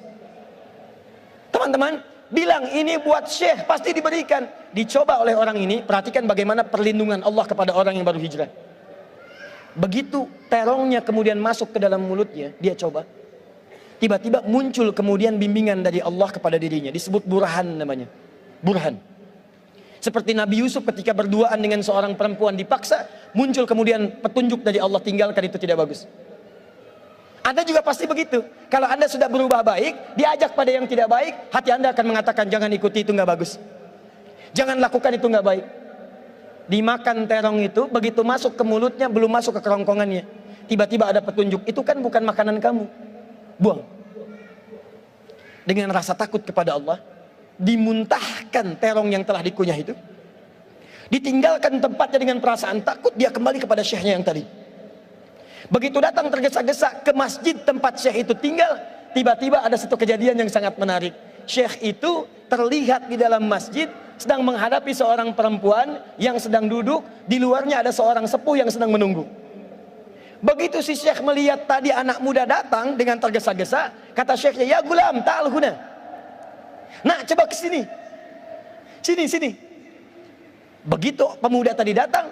Teman-teman, bilang ini buat syekh, pasti diberikan. Dicoba oleh orang ini, perhatikan bagaimana perlindungan Allah kepada orang yang baru hijrah. Begitu terongnya kemudian masuk ke dalam mulutnya, dia coba, tiba-tiba muncul kemudian bimbingan dari Allah kepada dirinya, disebut burhan namanya, burhan. Seperti Nabi Yusuf ketika berduaan dengan seorang perempuan dipaksa, muncul kemudian petunjuk dari Allah, tinggalkan itu tidak bagus. Anda juga pasti begitu. Kalau Anda sudah berubah baik, diajak pada yang tidak baik, hati Anda akan mengatakan jangan ikuti, itu nggak bagus, jangan lakukan, itu nggak baik. Dimakan terong itu, begitu masuk ke mulutnya, belum masuk ke kerongkongannya, tiba-tiba ada petunjuk, itu kan bukan makanan kamu, buang. Dengan rasa takut kepada Allah, dimuntahkan terong yang telah dikunyah itu, ditinggalkan tempatnya dengan perasaan takut, dia kembali kepada syekhnya yang tadi. Begitu datang tergesa-gesa ke masjid tempat syekh itu tinggal, tiba-tiba ada satu kejadian yang sangat menarik. Syekh itu terlihat di dalam masjid sedang menghadapi seorang perempuan yang sedang duduk, di luarnya ada seorang sepuh yang sedang menunggu. Begitu si Syekh melihat tadi anak muda datang dengan tergesa-gesa, kata Syekhnya, ya gulam, ta'al huna. Nah, coba ke sini. Sini. Begitu pemuda tadi datang,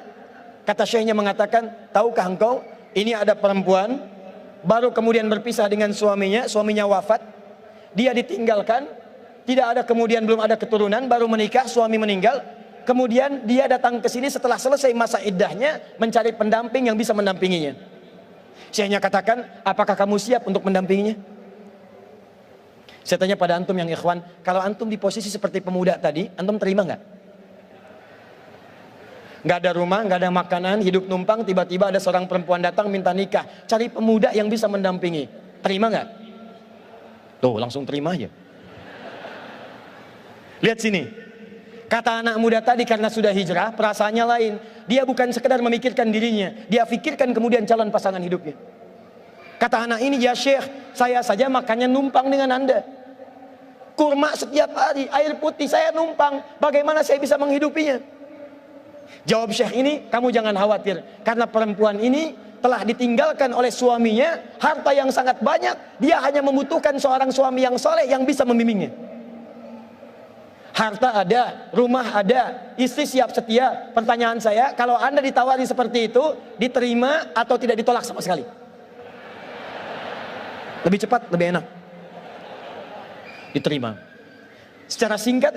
kata Syekhnya mengatakan, tahukah engkau, ini ada perempuan, baru kemudian berpisah dengan suaminya wafat, dia ditinggalkan, tidak ada kemudian belum ada keturunan, baru menikah, suami meninggal, kemudian dia datang ke sini setelah selesai masa iddahnya, mencari pendamping yang bisa mendampinginya. Syekhnya katakan, apakah kamu siap untuk mendampinginya? Saya tanya pada antum yang ikhwan, kalau antum di posisi seperti pemuda tadi, antum terima nggak? Nggak ada rumah, nggak ada makanan, hidup numpang, tiba-tiba ada seorang perempuan datang minta nikah, cari pemuda yang bisa mendampingi, terima nggak? Tuh, langsung terima aja. Lihat sini, kata anak muda tadi karena sudah hijrah, perasaannya lain. Dia bukan sekedar memikirkan dirinya, dia pikirkan kemudian calon pasangan hidupnya. Kata anak ini, ya Syekh, saya saja makannya numpang dengan Anda. Kurma setiap hari, air putih saya numpang, bagaimana saya bisa menghidupinya? Jawab Syekh ini, kamu jangan khawatir, karena perempuan ini telah ditinggalkan oleh suaminya, harta yang sangat banyak, dia hanya membutuhkan seorang suami yang soleh yang bisa membimbingnya. Harta ada, rumah ada, istri siap setia. Pertanyaan saya, kalau Anda ditawari seperti itu, diterima atau tidak ditolak sama sekali? Lebih cepat, lebih enak diterima. Secara singkat,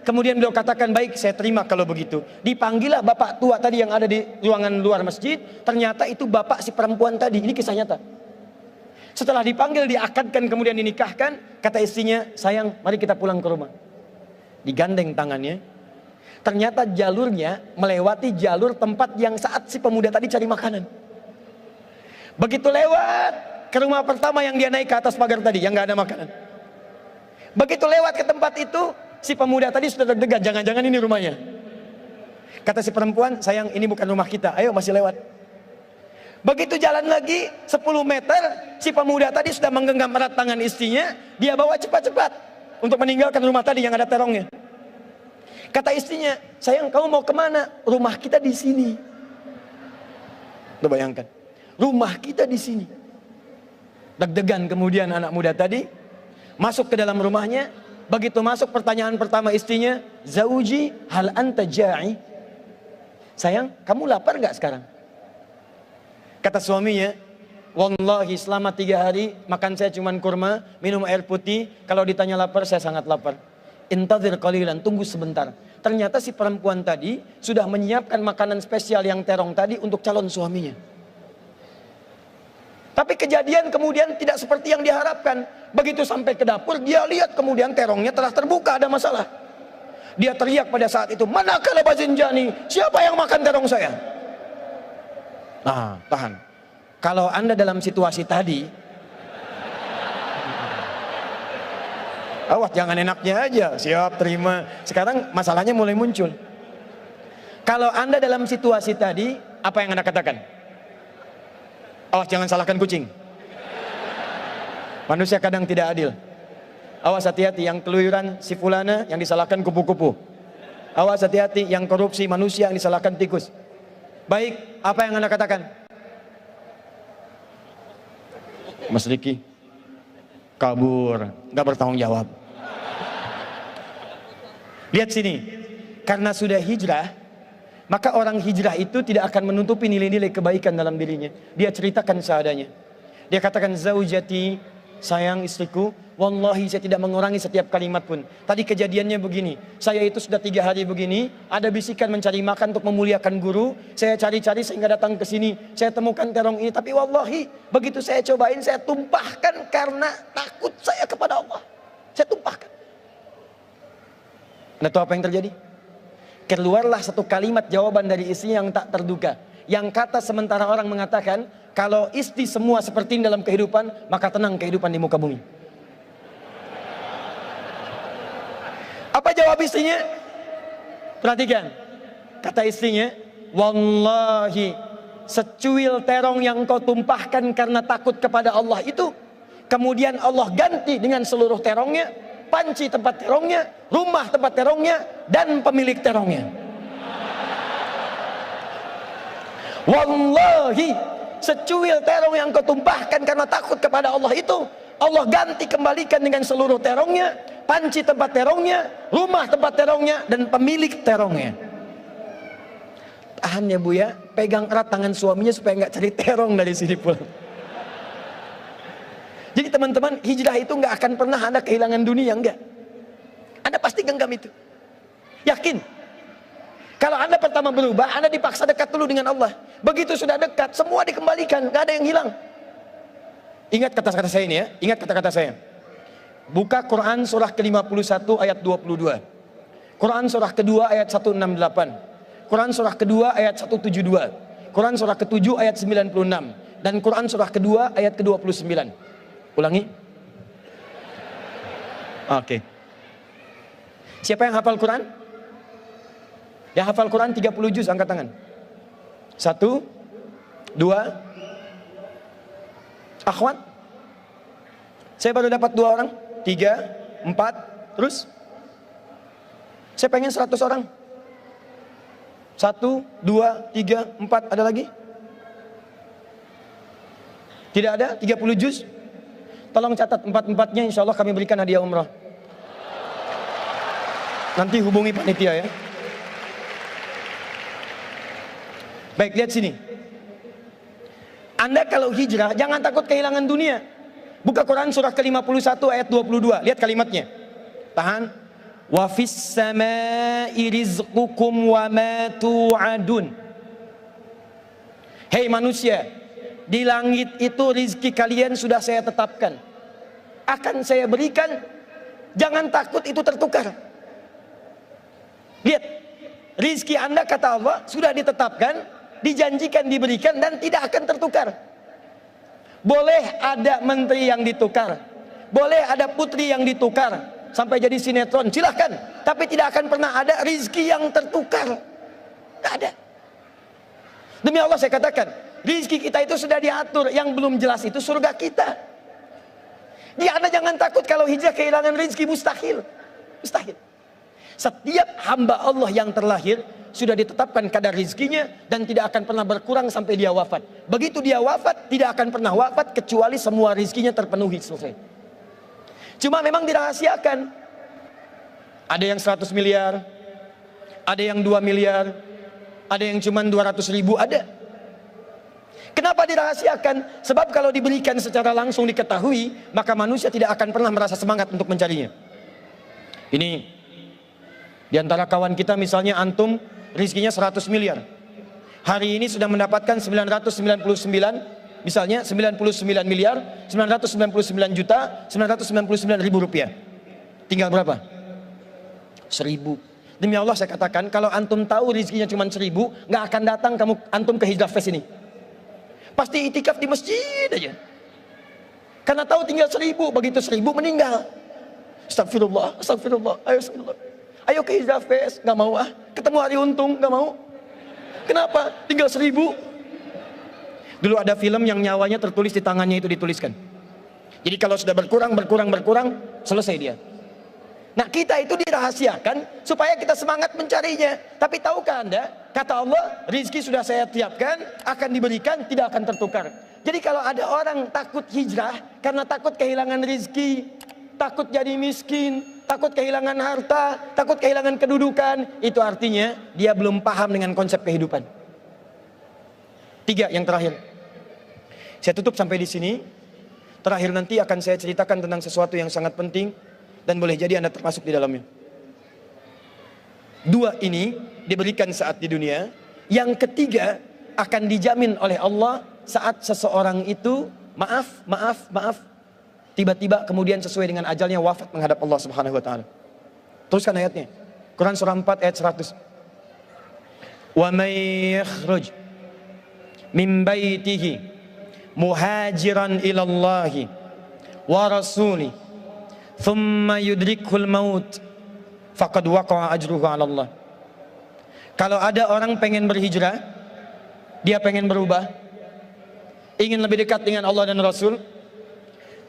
kemudian beliau katakan, baik, saya terima kalau begitu. Dipanggillah bapak tua tadi yang ada di ruangan luar masjid. Ternyata itu bapak si perempuan tadi. Ini kisah nyata. Setelah dipanggil, diakadkan, kemudian dinikahkan, kata istrinya, sayang, mari kita pulang ke rumah. Digandeng tangannya. Ternyata jalurnya melewati jalur tempat yang saat si pemuda tadi cari makanan. Begitu lewat ke rumah pertama yang dia naik ke atas pagar tadi, yang gak ada makanan. Begitu lewat ke tempat itu, si pemuda tadi sudah deg-degan, jangan-jangan ini rumahnya. Kata si perempuan, sayang, ini bukan rumah kita, ayo masih lewat. Begitu jalan lagi 10 meter, si pemuda tadi sudah menggenggam erat tangan istrinya, dia bawa cepat-cepat untuk meninggalkan rumah tadi yang ada terongnya. Kata istrinya, sayang, kamu mau kemana? Rumah kita di sini. Tuh bayangkan, rumah kita di sini. Deg-degan kemudian anak muda tadi masuk ke dalam rumahnya. Begitu masuk, pertanyaan pertama istrinya, Zauji hal anta ja'i? Sayang, kamu lapar gak sekarang? Kata suaminya, wallahi selama 3 hari makan saya cuma kurma, minum air putih. Kalau ditanya lapar, saya sangat lapar. Intadhir qalilan, tunggu sebentar. Ternyata si perempuan tadi sudah menyiapkan makanan spesial yang terong tadi untuk calon suaminya. Tapi kejadian kemudian tidak seperti yang diharapkan. Begitu sampai ke dapur, dia lihat kemudian terongnya telah terbuka, ada masalah. Dia teriak pada saat itu, manakala bazinjani, siapa yang makan terong saya? Nah, tahan. Kalau Anda dalam situasi tadi, awas jangan enaknya aja, siap terima. Sekarang masalahnya mulai muncul. Kalau Anda dalam situasi tadi, apa yang Anda katakan? Awas jangan salahkan kucing. Manusia kadang tidak adil. Awas hati-hati, yang keluyuran si fulana yang disalahkan kupu-kupu. Awas hati-hati, yang korupsi manusia yang disalahkan tikus. Baik, apa yang Anda katakan? Mas Riki kabur, gak bertanggung jawab. Lihat sini, karena sudah hijrah, maka orang hijrah itu tidak akan menutupi nilai-nilai kebaikan dalam dirinya. Dia ceritakan seadanya. Dia katakan, zaujati, sayang istriku, wallahi saya tidak mengurangi setiap kalimat pun. Tadi kejadiannya begini, saya itu sudah 3 hari begini, ada bisikan mencari makan untuk memuliakan guru. Saya cari-cari sehingga datang ke sini, saya temukan terong ini. Tapi wallahi, begitu saya cobain, saya tumpahkan karena takut saya kepada Allah. Saya tumpahkan. Anda tahu apa yang terjadi? Keluarlah satu kalimat jawaban dari istri yang tak terduga. Yang kata sementara orang mengatakan, kalau istri semua seperti ini dalam kehidupan, maka tenang kehidupan di muka bumi. Apa jawab istrinya? Perhatikan. Kata istrinya, wallahi, secuil terong yang kau tumpahkan karena takut kepada Allah itu, kemudian Allah ganti dengan seluruh terongnya, panci tempat terongnya, rumah tempat terongnya, dan pemilik terongnya. Wallahi, secuil terong yang kau tumpahkan karena takut kepada Allah itu, Allah ganti kembalikan dengan seluruh terongnya, panci tempat terongnya, rumah tempat terongnya, dan pemilik terongnya. Tahan ya Bu ya, pegang erat tangan suaminya supaya nggak cari terong dari sini pulang. Jadi teman-teman, hijrah itu nggak akan pernah Anda kehilangan dunia, enggak. Anda pasti genggam itu. Yakin. Kalau Anda pertama berubah, Anda dipaksa dekat dulu dengan Allah. Begitu sudah dekat, semua dikembalikan, nggak ada yang hilang. Ingat kata-kata saya ini ya, ingat kata-kata saya. Buka Quran surah ke-51 ayat 22. Quran surah kedua ayat 168. Quran surah kedua ayat 172. Quran surah ke-7 ayat 96. Dan Quran surah kedua ayat ke-29. Ulangi. Oke. Siapa yang hafal Quran? Yang hafal Quran 30 juz, angkat tangan. 1, 2. Akhwat? Saya baru dapat 2 orang. 3, 4. Terus? Saya pengen 100 orang. 1, 2, 3, 4. Ada lagi? Tidak ada? 30 juz? Tolong catat 4-4-nya, insya Allah kami berikan hadiah umrah. Nanti hubungi panitia ya. Baik, lihat sini. Anda kalau hijrah, jangan takut kehilangan dunia. Buka Quran surah ke-51 ayat 22. Lihat kalimatnya. Tahan. Wa fis samai rizqukum wa ma tu'adun. Hei manusia, di langit itu rizki kalian sudah saya tetapkan, akan saya berikan. Jangan takut itu tertukar. Lihat, rizki Anda kata Allah sudah ditetapkan, dijanjikan diberikan, dan tidak akan tertukar. Boleh ada menteri yang ditukar, boleh ada putri yang ditukar sampai jadi sinetron, silahkan. Tapi tidak akan pernah ada rizki yang tertukar. Tidak ada. Demi Allah saya katakan, rizki kita itu sudah diatur. Yang belum jelas itu surga kita. Jadi Anda jangan takut kalau hijrah kehilangan rizki, mustahil. Mustahil. Setiap hamba Allah yang terlahir sudah ditetapkan kadar rizkinya dan tidak akan pernah berkurang sampai dia wafat. Begitu dia wafat, tidak akan pernah wafat kecuali semua rizkinya terpenuhi, selesai. Cuma memang dirahasiakan. Ada yang 100 miliar, ada yang 2 miliar, ada yang cuma 200.000, ada. Kenapa dirahasiakan? Sebab kalau diberikan secara langsung diketahui, maka manusia tidak akan pernah merasa semangat untuk mencarinya. Ini di antara kawan kita, misalnya antum rizkinya 100 miliar. Hari ini sudah mendapatkan 999, misalnya 99 miliar, 999 juta, 999 ribu rupiah. Tinggal berapa? 1.000. Demi Allah saya katakan, kalau antum tahu rizkinya cuma 1.000, nggak akan datang antum ke Hijrah Fest ini. Pasti itikaf di masjid aja. Karena tahu tinggal 1.000, begitu 1.000 meninggal. Astagfirullah, astagfirullah, ayo astagfirullah. Ayo ke Hijrah Fest, nggak mau ah. Ketemu Hari Untung, nggak mau. Kenapa? Tinggal 1.000. Dulu ada film yang nyawanya tertulis di tangannya itu dituliskan. Jadi kalau sudah berkurang, selesai dia. Nah kita itu dirahasiakan supaya kita semangat mencarinya. Tapi tahukah Anda, kata Allah, rizki sudah saya tiapkan, akan diberikan, tidak akan tertukar. Jadi kalau ada orang takut hijrah karena takut kehilangan rizki, takut jadi miskin, takut kehilangan harta, takut kehilangan kedudukan, itu artinya dia belum paham dengan konsep kehidupan. 3 yang terakhir. Saya tutup sampai di sini. Terakhir nanti akan saya ceritakan tentang sesuatu yang sangat penting dan boleh jadi Anda termasuk di dalamnya. 2 ini diberikan saat di dunia. Yang ketiga akan dijamin oleh Allah saat seseorang itu maaf, tiba-tiba kemudian sesuai dengan ajalnya wafat menghadap Allah Subhanahu wa taala. Teruskan ayatnya. Quran surah 4 ayat 100. Wa may yakhruj min baitihi muhajiran ila Allah wa rasuli thumma yudrikul maut faqad waqa'a ajruhu 'ala Allah. Kalau ada orang pengen berhijrah, dia pengen berubah, ingin lebih dekat dengan Allah dan Rasul,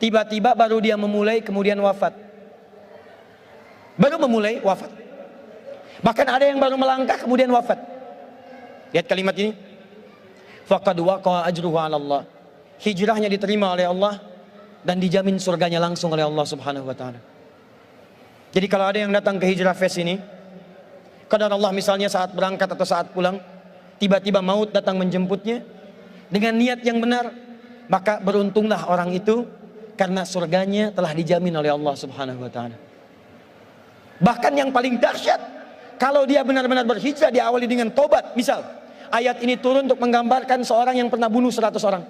tiba-tiba baru dia memulai kemudian wafat. Baru memulai wafat. Bahkan ada yang baru melangkah kemudian wafat. Lihat kalimat ini. faqad waqa'a ajruhu 'ala Allah. Hijrahnya diterima oleh Allah dan dijamin surganya langsung oleh Allah Subhanahu wa taala. Jadi kalau ada yang datang ke Hijrah Fest ini, kadar Allah misalnya saat berangkat atau saat pulang, tiba-tiba maut datang menjemputnya dengan niat yang benar, maka beruntunglah orang itu karena surganya telah dijamin oleh Allah Subhanahu wa taala. Bahkan yang paling dahsyat, kalau dia benar-benar berhijrah diawali dengan tobat. Misal, ayat ini turun untuk menggambarkan seorang yang pernah bunuh 100 orang.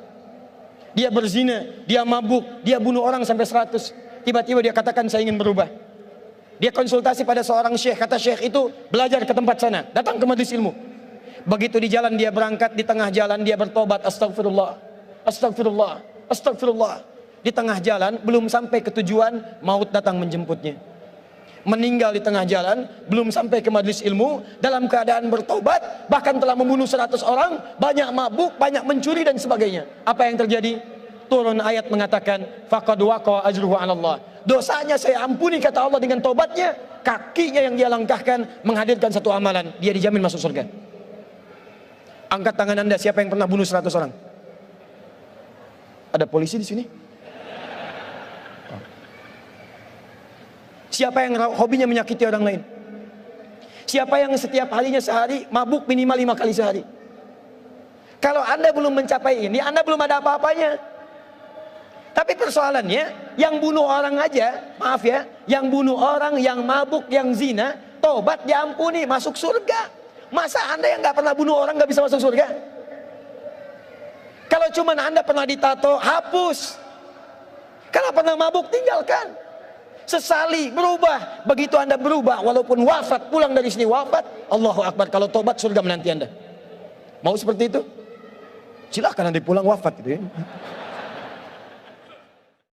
Dia berzina, dia mabuk, dia bunuh orang sampai 100. Tiba-tiba dia katakan saya ingin berubah. Dia konsultasi pada seorang syekh, kata syekh itu belajar ke tempat sana, datang ke majelis ilmu. Begitu di jalan dia berangkat, di tengah jalan dia bertobat, astagfirullah, astagfirullah, astagfirullah. Di tengah jalan, belum sampai ke tujuan, maut datang menjemputnya. Meninggal di tengah jalan, belum sampai ke majelis ilmu, dalam keadaan bertobat, bahkan telah membunuh 100 orang, banyak mabuk, banyak mencuri dan sebagainya. Apa yang terjadi? Turun ayat mengatakan, faqad waqa'a ajruhu 'ala Allah. Dosanya saya ampuni kata Allah dengan tobatnya, kakinya yang dia langkahkan menghadirkan satu amalan, dia dijamin masuk surga. Angkat tangan Anda, siapa yang pernah bunuh 100 orang? Ada polisi di sini? Siapa yang hobinya menyakiti orang lain? Siapa yang setiap harinya sehari mabuk minimal 5 kali sehari? Kalau Anda belum mencapai ini, Anda belum ada apa-apanya. Tapi persoalannya, yang bunuh orang aja, maaf ya, yang bunuh orang, yang mabuk, yang zina, tobat diampuni, masuk surga. Masa Anda yang gak pernah bunuh orang gak bisa masuk surga? Kalau cuma Anda pernah ditato, hapus. Kalau pernah mabuk, tinggalkan. Sesali, berubah. Begitu Anda berubah, walaupun wafat, pulang dari sini wafat, Allahu Akbar, kalau tobat surga menanti Anda. Mau seperti itu? Silahkan nanti pulang wafat gitu ya.